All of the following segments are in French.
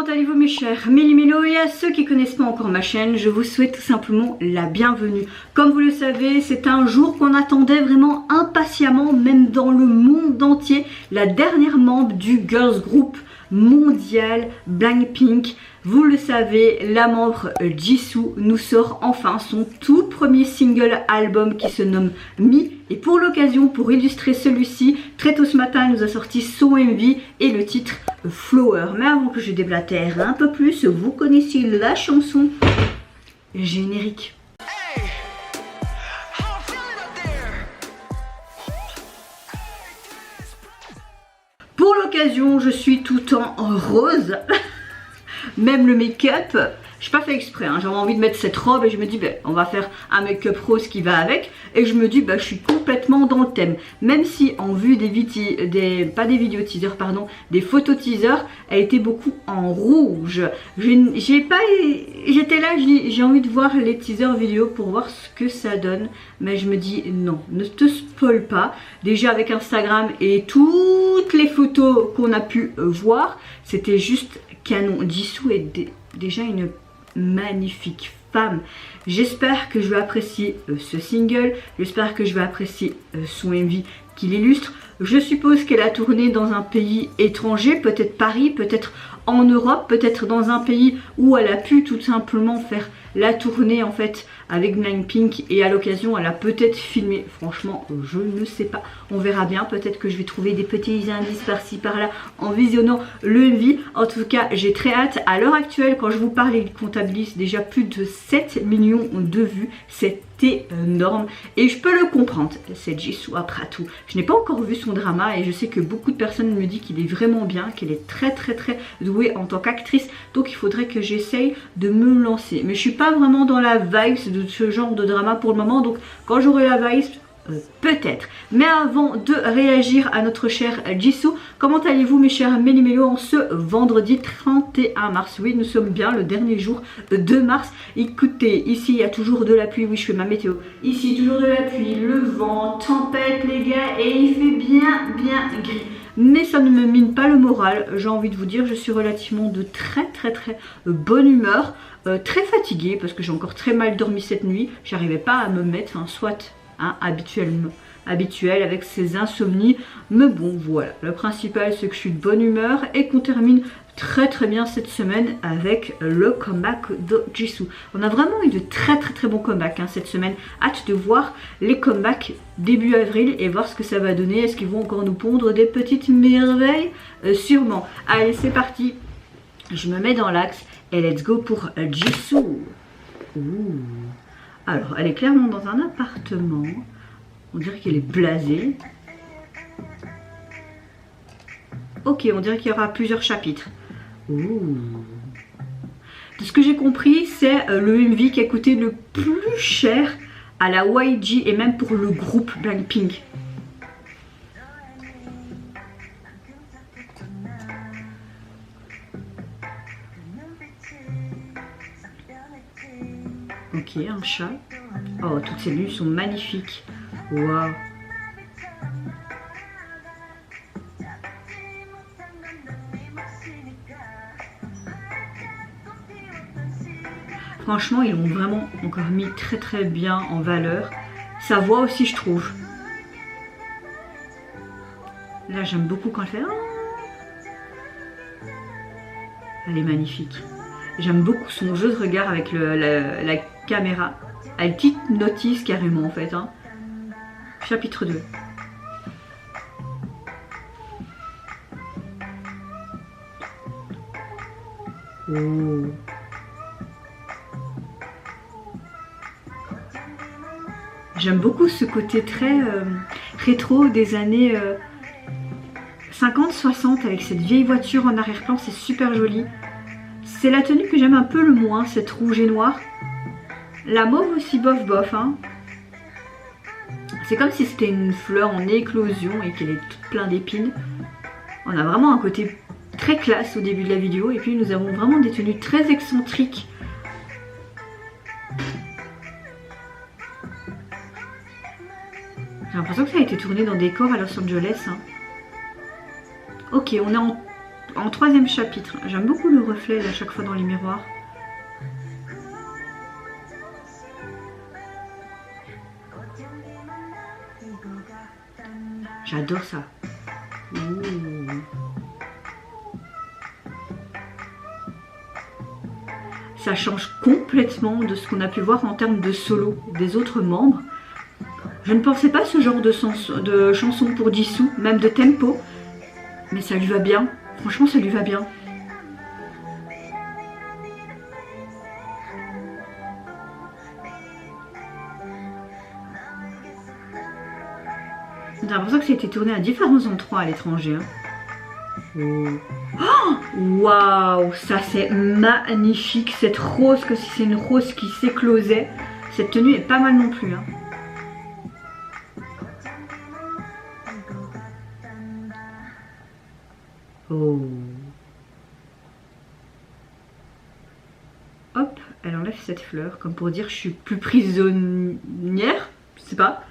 allez-vous mes chers Méli-Mélo, et à ceux qui ne connaissent pas encore ma chaîne, je vous souhaite tout simplement la bienvenue. Comme vous le savez, c'est un jour qu'on attendait vraiment impatiemment, même dans le monde entier. La dernière membre du girls group mondial Blackpink, vous le savez, la membre Jisoo nous sort enfin son tout premier single album qui se nomme Me. Et pour l'occasion, pour illustrer celui-ci, très tôt ce matin, elle nous a sorti son MV et le titre Flower. Mais avant que je déblatère un peu plus, vous connaissez la chanson générique. Pour l'occasion, je suis tout en rose. Même le make-up, je n'ai pas fait exprès, hein. J'avais envie de mettre cette robe et je me dis ben, on va faire un make-up rose qui va avec. Et je me dis ben, je suis complètement dans le thème. Même si en vue des photos teasers, elle était beaucoup en rouge. J'étais là, j'ai envie de voir les teasers vidéo pour voir ce que ça donne. Mais je me dis non, ne te spoil pas. Déjà avec Instagram et toutes les photos qu'on a pu voir, c'était juste canon. Jisoo est déjà une magnifique femme. J'espère que je vais apprécier ce single. J'espère que je vais apprécier son MV qui l'illustre. Je suppose qu'elle a tourné dans un pays étranger, peut-être Paris, peut-être en Europe, peut-être dans un pays où elle a pu tout simplement faire la tournée en fait avec Blackpink, et à l'occasion elle a peut-être filmé. Franchement je ne sais pas, on verra bien. Peut-être que je vais trouver des petits indices par-ci par-là en visionnant le MV. En tout cas j'ai très hâte. À l'heure actuelle, quand je vous parle, il comptabilise déjà plus de 7 millions de vues. C'est énorme et je peux le comprendre, c'est Jisoo après tout. Je n'ai pas encore vu son drama et je sais que beaucoup de personnes me disent qu'il est vraiment bien, qu'elle est très douée en tant qu'actrice, donc il faudrait que j'essaye de me lancer. Mais je suis pas vraiment dans la vibe de ce genre de drama pour le moment, donc quand j'aurai la vibe, peut-être. Mais avant de réagir à notre cher Jisoo, comment allez-vous mes chers Méli-Mélo en ce vendredi 31 mars? Oui, nous sommes bien le dernier jour de mars. Écoutez, ici il y a toujours de la pluie. Oui, je fais ma météo. Ici toujours de la pluie, le vent, tempête les gars, et il fait bien gris. Mais ça ne me mine pas le moral, j'ai envie de vous dire. Je suis relativement de très bonne humeur, très fatiguée parce que j'ai encore très mal dormi cette nuit. J'arrivais pas à me mettre, soit habituel avec ces insomnies, mais bon voilà, le principal c'est que je suis de bonne humeur et qu'on termine très bien cette semaine avec le comeback de Jisoo. On a vraiment eu de très bons comebacks cette semaine. Hâte de voir les comebacks début avril et voir ce que ça va donner. Est-ce qu'ils vont encore nous pondre des petites merveilles? Sûrement. Allez, c'est parti, je me mets dans l'axe et let's go pour Jisoo. Alors, elle est clairement dans un appartement. On dirait qu'elle est blasée. Ok, on dirait qu'il y aura plusieurs chapitres. De ce que j'ai compris, c'est le MV qui a coûté le plus cher à la YG et même pour le groupe Blackpink. Ok, un chat. Oh, toutes ces lunes sont magnifiques. Waouh. Franchement, ils l'ont vraiment encore mis très bien en valeur. Sa voix aussi, je trouve. Là, j'aime beaucoup quand elle fait... Elle est magnifique. J'aime beaucoup son jeu de regard avec la caméra. Elle t'hypnotise carrément en fait. Chapitre 2. J'aime beaucoup ce côté très rétro des années 50-60 avec cette vieille voiture en arrière-plan. C'est super joli. C'est la tenue que j'aime un peu le moins, cette rouge et noire. La mauve aussi bof. C'est comme si c'était une fleur en éclosion et qu'elle est toute pleine d'épines. On a vraiment un côté très classe au début de la vidéo. Et puis nous avons vraiment des tenues très excentriques. J'ai l'impression que ça a été tourné dans des décors à Los Angeles. Ok, on est en 3e chapitre. J'aime beaucoup le reflet à chaque fois dans les miroirs. J'adore ça. Ouh. Ça change complètement de ce qu'on a pu voir en termes de solo des autres membres. Je ne pensais pas ce genre de chanson pour Jisoo, même de tempo, mais ça lui va bien. Franchement, ça lui va bien. J'ai l'impression que ça a été tourné à différents endroits à l'étranger. Waouh, ça c'est magnifique. Cette rose, que si c'est une rose qui s'éclosait. Cette tenue est pas mal non plus. Hein. Oh. Hop, elle enlève cette fleur, comme pour dire je suis plus prisonnière. Je sais pas.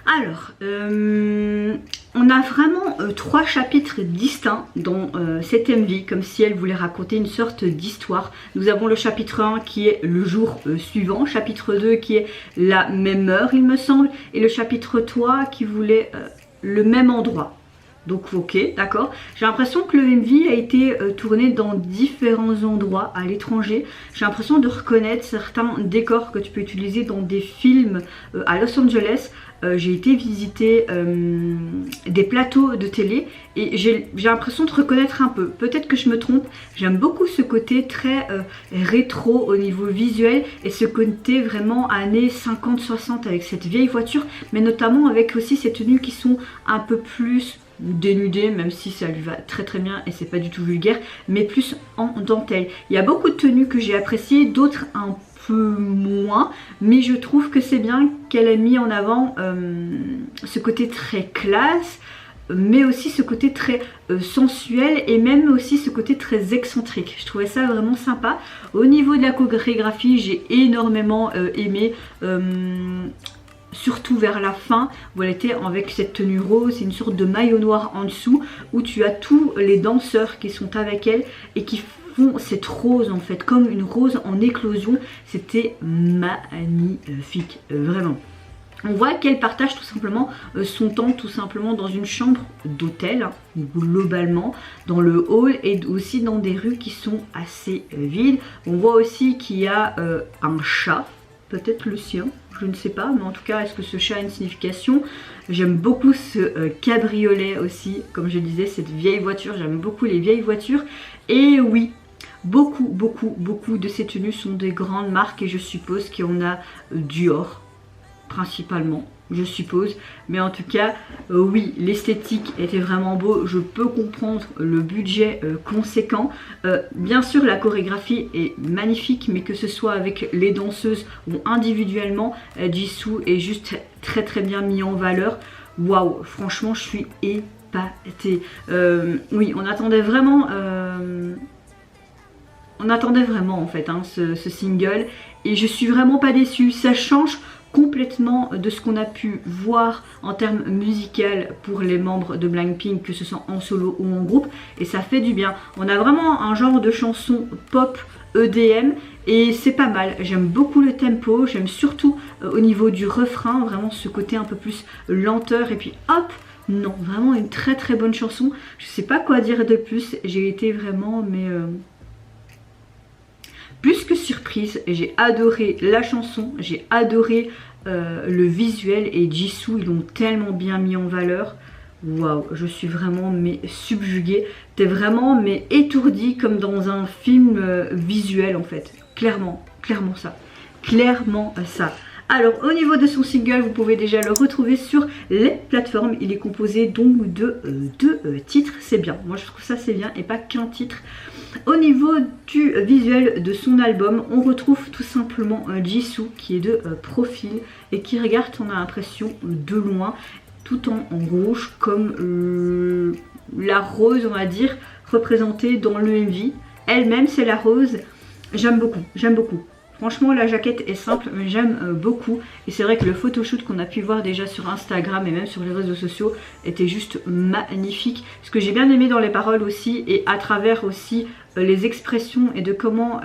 Alors, on a vraiment 3 chapitres distincts dans cette MV, comme si elle voulait raconter une sorte d'histoire. Nous avons le chapitre 1 qui est le jour suivant, chapitre 2 qui est la même heure il me semble, et le chapitre 3 qui voulait le même endroit. Donc ok, d'accord. J'ai l'impression que le MV a été tourné dans différents endroits à l'étranger. J'ai l'impression de reconnaître certains décors que tu peux utiliser dans des films à Los Angeles. J'ai été visiter des plateaux de télé et j'ai l'impression de reconnaître un peu. Peut-être que je me trompe. J'aime beaucoup ce côté très rétro au niveau visuel et ce côté vraiment années 50-60 avec cette vieille voiture, mais notamment avec aussi ces tenues qui sont un peu plus dénudée, même si ça lui va très très bien et c'est pas du tout vulgaire, mais plus en dentelle. Il y a beaucoup de tenues que j'ai appréciées, d'autres un peu moins, mais je trouve que c'est bien qu'elle ait mis en avant ce côté très classe, mais aussi ce côté très sensuel et même aussi ce côté très excentrique. Je trouvais ça vraiment sympa. Au niveau de la chorégraphie, j'ai énormément aimé. Surtout vers la fin où elle était avec cette tenue rose, une sorte de maillot noir en dessous où tu as tous les danseurs qui sont avec elle et qui font cette rose en fait comme une rose en éclosion. C'était magnifique, vraiment. On voit qu'elle partage tout simplement son temps tout simplement dans une chambre d'hôtel, hein, globalement, dans le hall et aussi dans des rues qui sont assez vides. On voit aussi qu'il y a un chat, peut-être le sien. Je ne sais pas, mais en tout cas, est-ce que ce chat a une signification? J'aime beaucoup ce cabriolet aussi, comme je disais, cette vieille voiture. J'aime beaucoup les vieilles voitures. Et oui, beaucoup de ces tenues sont des grandes marques et je suppose qu'on a Dior, principalement, je suppose. Mais en tout cas, oui, l'esthétique était vraiment beau. Je peux comprendre le budget conséquent. Bien sûr, la chorégraphie est magnifique, mais que ce soit avec les danseuses ou individuellement, Jisoo est juste très très bien mis en valeur. Waouh, franchement, je suis épatée. Oui, on attendait vraiment en fait hein, ce single et je suis vraiment pas déçue. Ça change complètement de ce qu'on a pu voir en termes musical pour les membres de Blackpink, que ce soit en solo ou en groupe, et ça fait du bien. On a vraiment un genre de chanson pop EDM et c'est pas mal. J'aime beaucoup le tempo, j'aime surtout au niveau du refrain, vraiment ce côté un peu plus lenteur et puis hop. Non, vraiment une très très bonne chanson. Je sais pas quoi dire de plus, j'ai été vraiment plus que surprise. J'ai adoré la chanson, j'ai adoré le visuel et Jisoo, ils l'ont tellement bien mis en valeur. Waouh, je suis vraiment subjuguée. T'es vraiment étourdie comme dans un film visuel en fait. Clairement ça. Clairement ça. Alors au niveau de son single, vous pouvez déjà le retrouver sur les plateformes. Il est composé donc de 2 titres, c'est bien. Moi je trouve ça c'est bien et pas qu'un titre. Au niveau du visuel de son album, on retrouve tout simplement Jisoo qui est de profil et qui regarde, on a l'impression, de loin, tout en rouge comme la rose on va dire représentée dans le MV. Elle-même c'est la rose. J'aime beaucoup, j'aime beaucoup. Franchement, la jaquette est simple, mais j'aime beaucoup. Et c'est vrai que le photoshoot qu'on a pu voir déjà sur Instagram et même sur les réseaux sociaux était juste magnifique. Ce que j'ai bien aimé dans les paroles aussi, et à travers aussi les expressions et de comment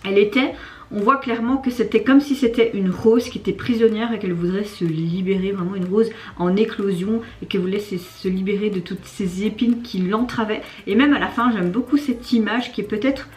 elle était, on voit clairement que c'était comme si c'était une rose qui était prisonnière et qu'elle voudrait se libérer, vraiment une rose en éclosion, et qu'elle voulait se libérer de toutes ces épines qui l'entravaient. Et même à la fin, j'aime beaucoup cette image qui est peut-être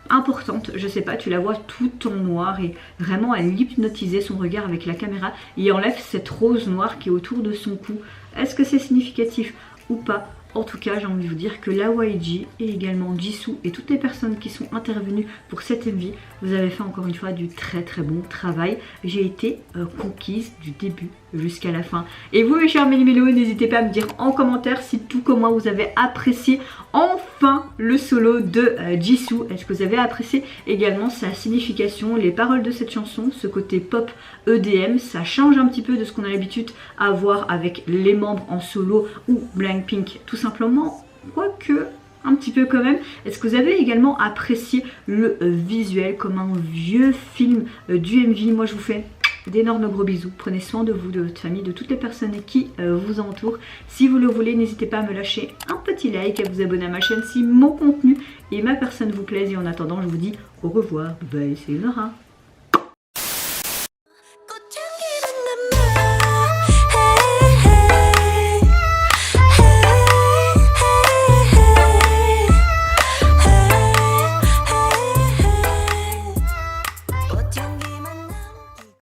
importante, je sais pas, tu la vois tout en noir et vraiment elle hypnotisait son regard avec la caméra et enlève cette rose noire qui est autour de son cou. Est-ce que c'est significatif ou pas? En tout cas, j'ai envie de vous dire que la YG et également Jisoo et toutes les personnes qui sont intervenues pour cette MV, vous avez fait encore une fois du très bon travail. J'ai été conquise du début jusqu'à la fin. Et vous, mes chers méli-mélos, n'hésitez pas à me dire en commentaire si tout comme moi vous avez apprécié enfin le solo de Jisoo. Est-ce que vous avez apprécié également sa signification, les paroles de cette chanson, ce côté pop EDM, ça change un petit peu de ce qu'on a l'habitude à voir avec les membres en solo ou Blackpink tout simplement, quoique un petit peu quand même. Est-ce que vous avez également apprécié le visuel comme un vieux film du MV? Moi je vous fais d'énormes gros bisous, prenez soin de vous, de votre famille, de toutes les personnes qui vous entourent. Si vous le voulez, n'hésitez pas à me lâcher un petit like, à vous abonner à ma chaîne si mon contenu et ma personne vous plaisent. Et en attendant, je vous dis au revoir, bye, c'est Nora.